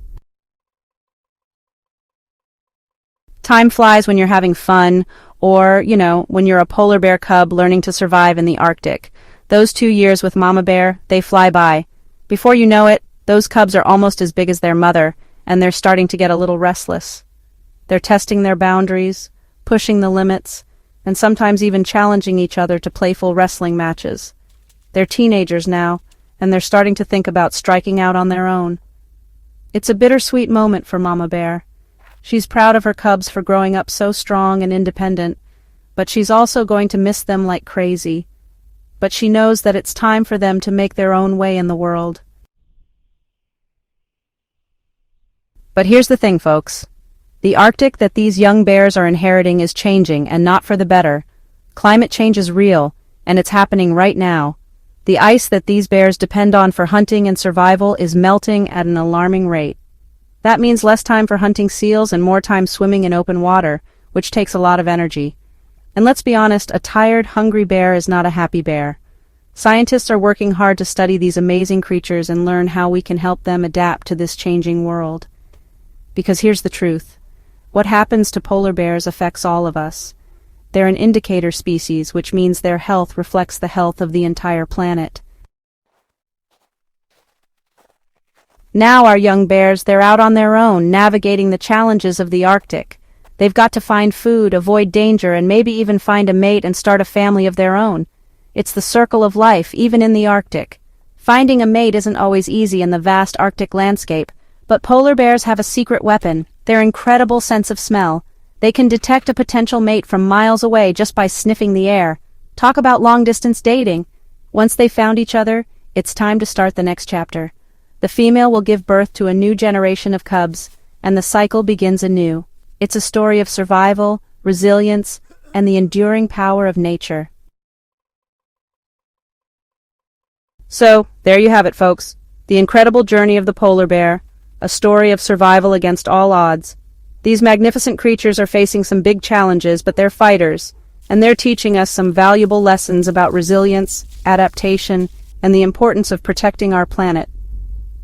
Time flies when you're having fun, or, when you're a polar bear cub learning to survive in the Arctic. Those 2 years with Mama Bear, they fly by. Before you know it, those cubs are almost as big as their mother, and they're starting to get a little restless. They're testing their boundaries, pushing the limits, and sometimes even challenging each other to playful wrestling matches. They're teenagers now, and they're starting to think about striking out on their own. It's a bittersweet moment for Mama Bear. She's proud of her cubs for growing up so strong and independent, but she's also going to miss them like crazy. But she knows that it's time for them to make their own way in the world. But here's the thing, folks. The Arctic that these young bears are inheriting is changing, and not for the better. Climate change is real, and it's happening right now. The ice that these bears depend on for hunting and survival is melting at an alarming rate. That means less time for hunting seals and more time swimming in open water, which takes a lot of energy. And let's be honest, a tired, hungry bear is not a happy bear. Scientists are working hard to study these amazing creatures and learn how we can help them adapt to this changing world. Because here's the truth. What happens to polar bears affects all of us. They're an indicator species, which means their health reflects the health of the entire planet. Now our young bears, they're out on their own, navigating the challenges of the Arctic. They've got to find food, avoid danger, and maybe even find a mate and start a family of their own. It's the circle of life, even in the Arctic. Finding a mate isn't always easy in the vast Arctic landscape, but polar bears have a secret weapon, their incredible sense of smell. They can detect a potential mate from miles away just by sniffing the air. Talk about long-distance dating. Once they've found each other, it's time to start the next chapter. The female will give birth to a new generation of cubs, and the cycle begins anew. It's a story of survival, resilience, and the enduring power of nature. So, there you have it, folks. The incredible journey of the polar bear, a story of survival against all odds. These magnificent creatures are facing some big challenges, but they're fighters, and they're teaching us some valuable lessons about resilience, adaptation, and the importance of protecting our planet.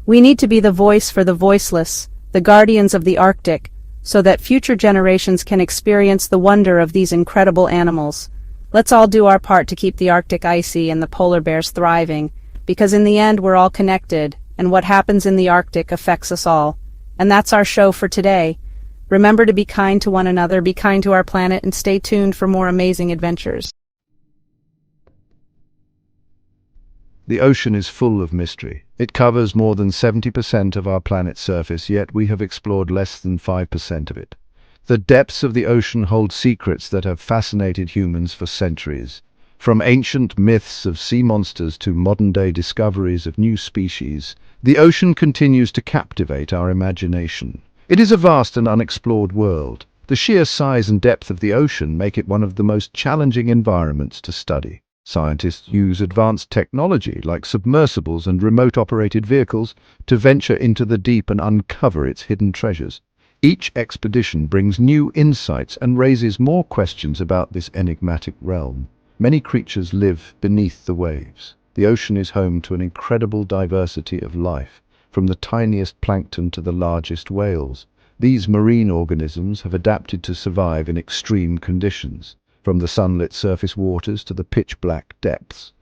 We need to be the voice for the voiceless, the guardians of the Arctic, so that future generations can experience the wonder of these incredible animals. Let's all do our part to keep the Arctic icy and the polar bears thriving, because in the end we're all connected, and what happens in the Arctic affects us all. And that's our show for today. Remember to be kind to one another, be kind to our planet, and stay tuned for more amazing adventures. The ocean is full of mystery. It covers more than 70% of our planet's surface, yet we have explored less than 5% of it. The depths of the ocean hold secrets that have fascinated humans for centuries. From ancient myths of sea monsters to modern-day discoveries of new species, the ocean continues to captivate our imagination. It is a vast and unexplored world. The sheer size and depth of the ocean make it one of the most challenging environments to study. Scientists use advanced technology like submersibles and remote-operated vehicles to venture into the deep and uncover its hidden treasures. Each expedition brings new insights and raises more questions about this enigmatic realm. Many creatures live beneath the waves. The ocean is home to an incredible diversity of life, from the tiniest plankton to the largest whales. These marine organisms have adapted to survive in extreme conditions, from the sunlit surface waters to the pitch-black depths.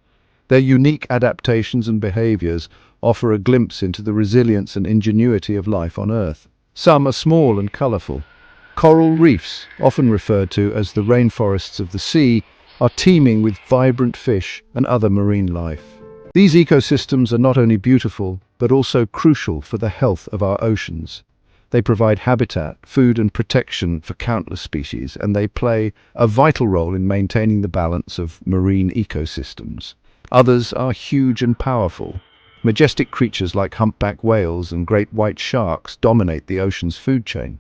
Their unique adaptations and behaviors offer a glimpse into the resilience and ingenuity of life on Earth. Some are small and colorful. Coral reefs, often referred to as the rainforests of the sea, are teeming with vibrant fish and other marine life. These ecosystems are not only beautiful, but also crucial for the health of our oceans. They provide habitat, food and protection for countless species, and they play a vital role in maintaining the balance of marine ecosystems. Others are huge and powerful. Majestic creatures like humpback whales and great white sharks dominate the ocean's food chain.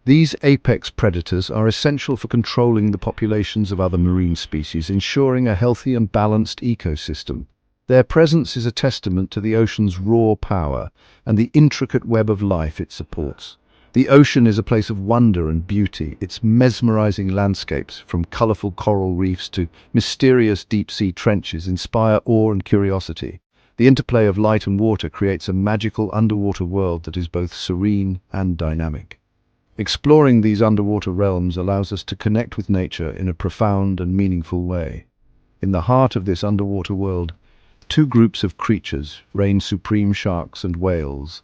These apex predators are essential for controlling the populations of other marine species, ensuring a healthy and balanced ecosystem. Their presence is a testament to the ocean's raw power and the intricate web of life it supports. The ocean is a place of wonder and beauty. Its mesmerizing landscapes, from colorful coral reefs to mysterious deep-sea trenches, inspire awe and curiosity. The interplay of light and water creates a magical underwater world that is both serene and dynamic. Exploring these underwater realms allows us to connect with nature in a profound and meaningful way. In the heart of this underwater world, two groups of creatures reign supreme: sharks and whales.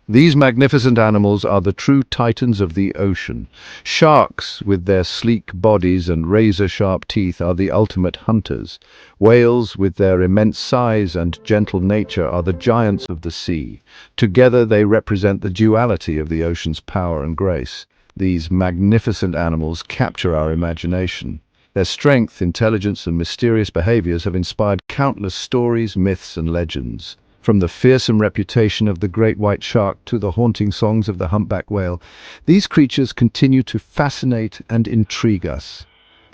These magnificent animals are the true titans of the ocean. Sharks, with their sleek bodies and razor-sharp teeth, are the ultimate hunters. Whales, with their immense size and gentle nature, are the giants of the sea. Together they represent the duality of the ocean's power and grace. These magnificent animals capture our imagination. Their strength, intelligence, and mysterious behaviors have inspired countless stories, myths, and legends. From the fearsome reputation of the great white shark to the haunting songs of the humpback whale, these creatures continue to fascinate and intrigue us.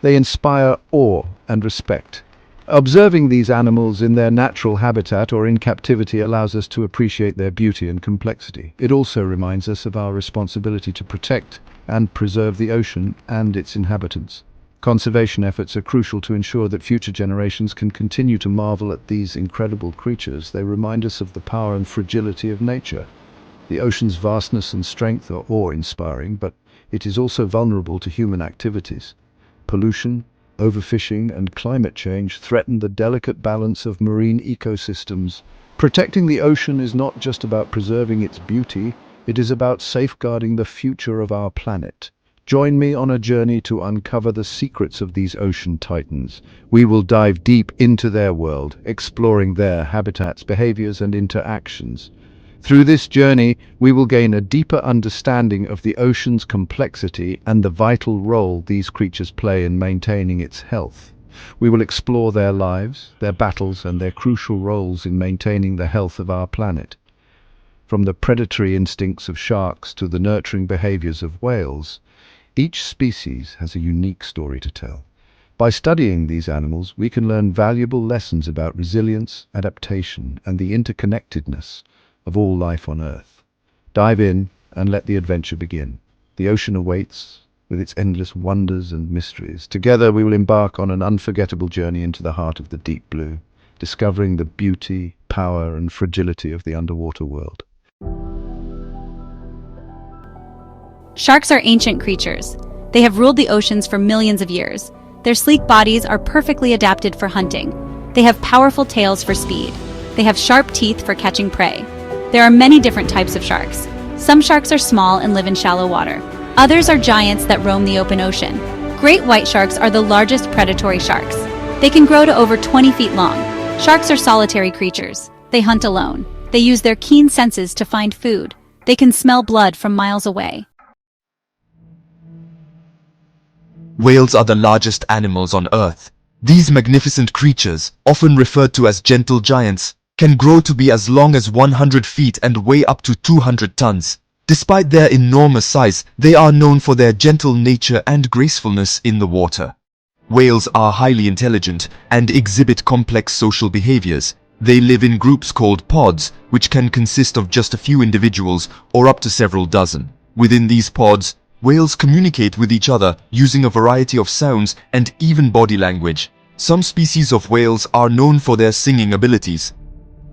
They inspire awe and respect. Observing these animals in their natural habitat or in captivity allows us to appreciate their beauty and complexity. It also reminds us of our responsibility to protect and preserve the ocean and its inhabitants. Conservation efforts are crucial to ensure that future generations can continue to marvel at these incredible creatures. They remind us of the power and fragility of nature. The ocean's vastness and strength are awe-inspiring, but it is also vulnerable to human activities. Pollution, overfishing, and climate change threaten the delicate balance of marine ecosystems. Protecting the ocean is not just about preserving its beauty, it is about safeguarding the future of our planet. Join me on a journey to uncover the secrets of these ocean titans. We will dive deep into their world, exploring their habitats, behaviors, and interactions. Through this journey, we will gain a deeper understanding of the ocean's complexity and the vital role these creatures play in maintaining its health. We will explore their lives, their battles, and their crucial roles in maintaining the health of our planet. From the predatory instincts of sharks to the nurturing behaviors of whales, each species has a unique story to tell. By studying these animals, we can learn valuable lessons about resilience, adaptation, and the interconnectedness of all life on Earth. Dive in and let the adventure begin. The ocean awaits, with its endless wonders and mysteries. Together we will embark on an unforgettable journey into the heart of the deep blue, discovering the beauty, power, and fragility of the underwater world. Sharks are ancient creatures. They have ruled the oceans for millions of years. Their sleek bodies are perfectly adapted for hunting. They have powerful tails for speed. They have sharp teeth for catching prey. There are many different types of sharks. Some sharks are small and live in shallow water. Others are giants that roam the open ocean. Great white sharks are the largest predatory sharks. They can grow to over 20 feet long. Sharks are solitary creatures. They hunt alone. They use their keen senses to find food. They can smell blood from miles away. Whales are the largest animals on Earth. These magnificent creatures, often referred to as gentle giants, can grow to be as long as 100 feet and weigh up to 200 tons. Despite their enormous size, they are known for their gentle nature and gracefulness in the water. Whales are highly intelligent and exhibit complex social behaviors. They live in groups called pods, which can consist of just a few individuals or up to several dozen. Within these pods, whales communicate with each other using a variety of sounds and even body language. Some species of whales are known for their singing abilities.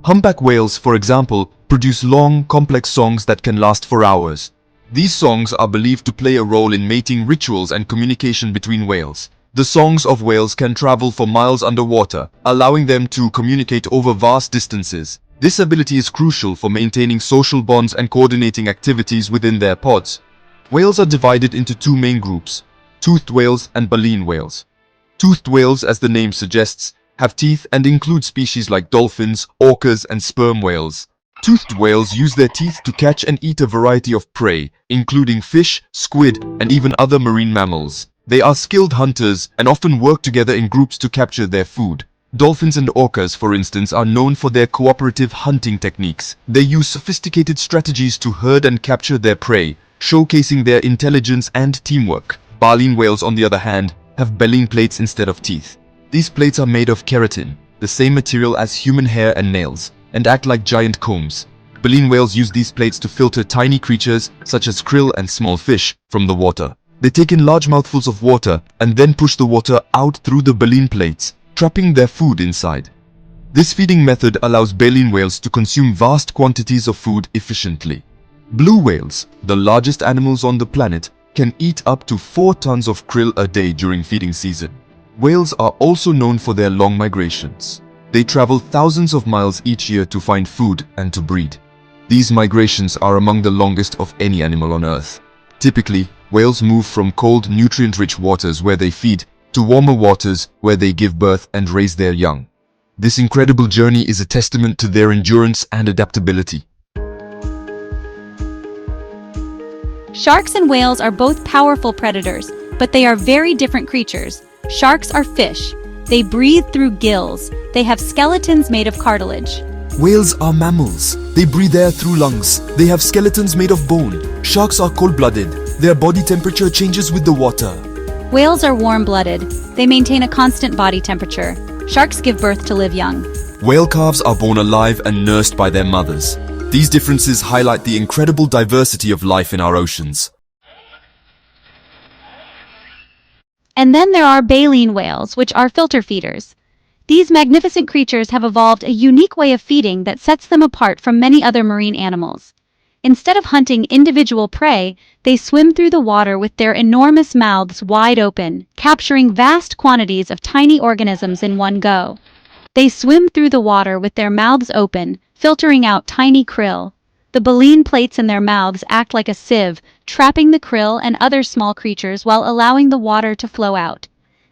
Humpback whales, for example, produce long, complex songs that can last for hours. These songs are believed to play a role in mating rituals and communication between whales. The songs of whales can travel for miles underwater, allowing them to communicate over vast distances. This ability is crucial for maintaining social bonds and coordinating activities within their pods. Whales are divided into two main groups: toothed whales and baleen whales. Toothed whales, as the name suggests, have teeth and include species like dolphins, orcas, and sperm whales. Toothed whales use their teeth to catch and eat a variety of prey, including fish, squid, and even other marine mammals. They are skilled hunters and often work together in groups to capture their food. Dolphins and orcas, for instance, are known for their cooperative hunting techniques. They use sophisticated strategies to herd and capture their prey, showcasing their intelligence and teamwork. Baleen whales, on the other hand, have baleen plates instead of teeth. These plates are made of keratin, the same material as human hair and nails, and act like giant combs. Baleen whales use these plates to filter tiny creatures, such as krill and small fish, from the water. They take in large mouthfuls of water and then push the water out through the baleen plates, trapping their food inside. This feeding method allows baleen whales to consume vast quantities of food efficiently. Blue whales, the largest animals on the planet, can eat up to 4 tons of krill a day during feeding season. Whales are also known for their long migrations. They travel thousands of miles each year to find food and to breed. These migrations are among the longest of any animal on Earth. Typically, whales move from cold, nutrient-rich waters where they feed to warmer waters where they give birth and raise their young. This incredible journey is a testament to their endurance and adaptability. Sharks and whales are both powerful predators, but they are very different creatures. Sharks are fish. They breathe through gills. They have skeletons made of cartilage. Whales are mammals. They breathe air through lungs. They have skeletons made of bone. Sharks are cold-blooded. Their body temperature changes with the water. Whales are warm-blooded. They maintain a constant body temperature. Sharks give birth to live young. Whale calves are born alive and nursed by their mothers. These differences highlight the incredible diversity of life in our oceans. And then there are baleen whales, which are filter feeders. These magnificent creatures have evolved a unique way of feeding that sets them apart from many other marine animals. Instead of hunting individual prey, they swim through the water with their enormous mouths wide open, capturing vast quantities of tiny organisms in one go. They swim through the water with their mouths open, filtering out tiny krill. The baleen plates in their mouths act like a sieve, trapping the krill and other small creatures while allowing the water to flow out.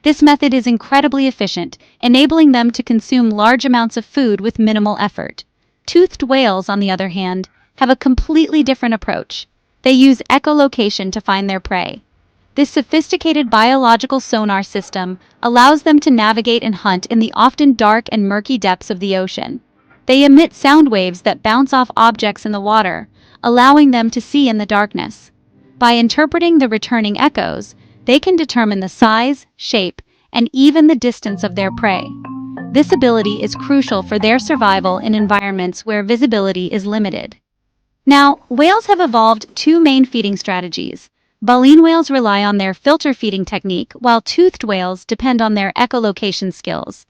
This method is incredibly efficient, enabling them to consume large amounts of food with minimal effort. Toothed whales, on the other hand, have a completely different approach. They use echolocation to find their prey. This sophisticated biological sonar system allows them to navigate and hunt in the often dark and murky depths of the ocean. They emit sound waves that bounce off objects in the water, allowing them to see in the darkness. By interpreting the returning echoes, they can determine the size, shape, and even the distance of their prey. This ability is crucial for their survival in environments where visibility is limited. Now, whales have evolved two main feeding strategies. Baleen whales rely on their filter feeding technique, while toothed whales depend on their echolocation skills.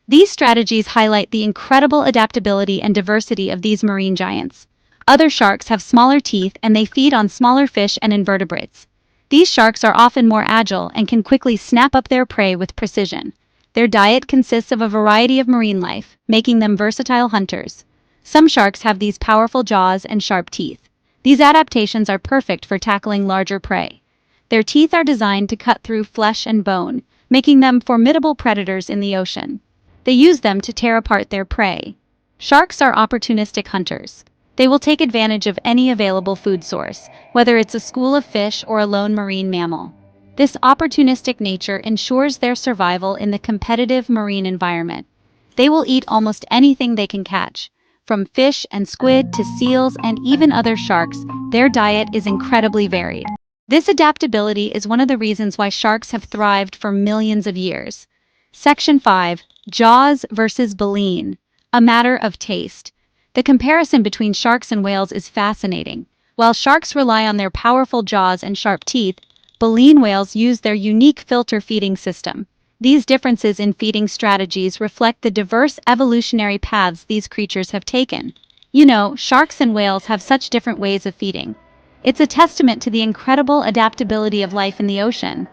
These strategies highlight the incredible adaptability and diversity of these marine giants. Other sharks have smaller teeth and they feed on smaller fish and invertebrates. These sharks are often more agile and can quickly snap up their prey with precision. Their diet consists of a variety of marine life, making them versatile hunters. Some sharks have these powerful jaws and sharp teeth. These adaptations are perfect for tackling larger prey. Their teeth are designed to cut through flesh and bone, making them formidable predators in the ocean. They use them to tear apart their prey. Sharks are opportunistic hunters. They will take advantage of any available food source, whether it's a school of fish or a lone marine mammal. This opportunistic nature ensures their survival in the competitive marine environment. They will eat almost anything they can catch. From fish and squid to seals and even other sharks, their diet is incredibly varied. This adaptability is one of the reasons why sharks have thrived for millions of years. Section 5. Jaws versus baleen. A matter of taste. The comparison between sharks and whales is fascinating. While sharks rely on their powerful jaws and sharp teeth, baleen whales use their unique filter feeding system. These differences in feeding strategies reflect the diverse evolutionary paths these creatures have taken. You know, sharks and whales have such different ways of feeding. It's a testament to the incredible adaptability of life in the ocean.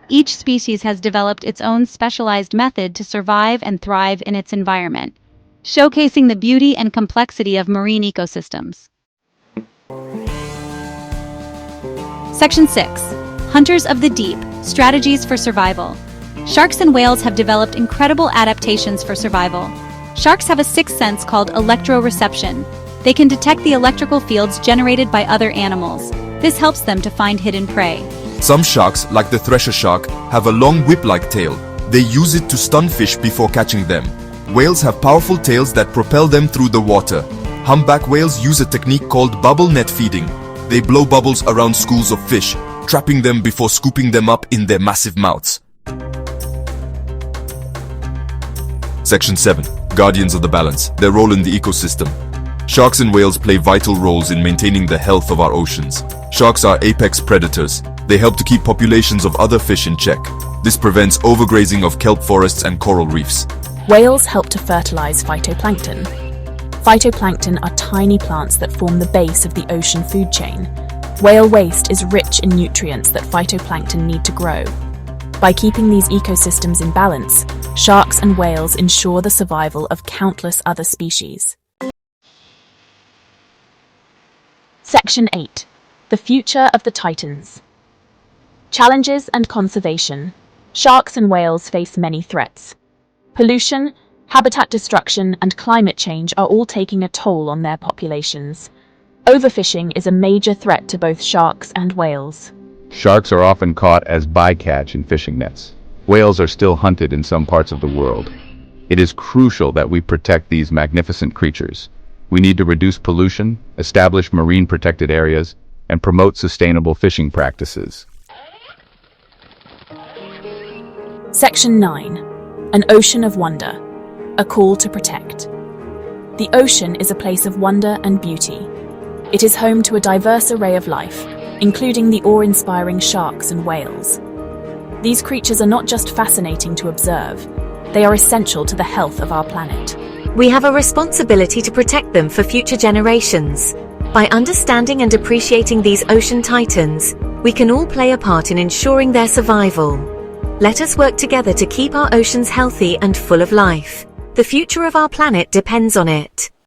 Each species has developed its own specialized method to survive and thrive in its environment, showcasing the beauty and complexity of marine ecosystems. Section 6. Hunters of the Deep, Strategies for Survival. Sharks and whales have developed incredible adaptations for survival. Sharks have a sixth sense called electroreception. They can detect the electrical fields generated by other animals. This helps them to find hidden prey. Some sharks, like the thresher shark, have a long whip-like tail. They use it to stun fish before catching them. Whales have powerful tails that propel them through the water. Humpback whales use a technique called bubble net feeding. They blow bubbles around schools of fish, trapping them before scooping them up in their massive mouths. Section 7. Guardians of the Balance, their role in the ecosystem. Sharks and whales play vital roles in maintaining the health of our oceans. Sharks are apex predators. They help to keep populations of other fish in check. This prevents overgrazing of kelp forests and coral reefs. Whales help to fertilize phytoplankton. Phytoplankton are tiny plants that form the base of the ocean food chain. Whale waste is rich in nutrients that phytoplankton need to grow. By keeping these ecosystems in balance, sharks and whales ensure the survival of countless other species. Section 8. The Future of the Titans. Challenges and conservation. Sharks and whales face many threats. Pollution, habitat destruction, and climate change are all taking a toll on their populations. Overfishing is a major threat to both sharks and whales. Sharks are often caught as bycatch in fishing nets. Whales are still hunted in some parts of the world. It is crucial that we protect these magnificent creatures. We need to reduce pollution, establish marine protected areas, and promote sustainable fishing practices. Section 9. An Ocean of Wonder. A Call to Protect. The ocean is a place of wonder and beauty. It is home to a diverse array of life, including the awe-inspiring sharks and whales. These creatures are not just fascinating to observe, they are essential to the health of our planet. We have a responsibility to protect them for future generations. By understanding and appreciating these ocean titans, we can all play a part in ensuring their survival. Let us work together to keep our oceans healthy and full of life. The future of our planet depends on it.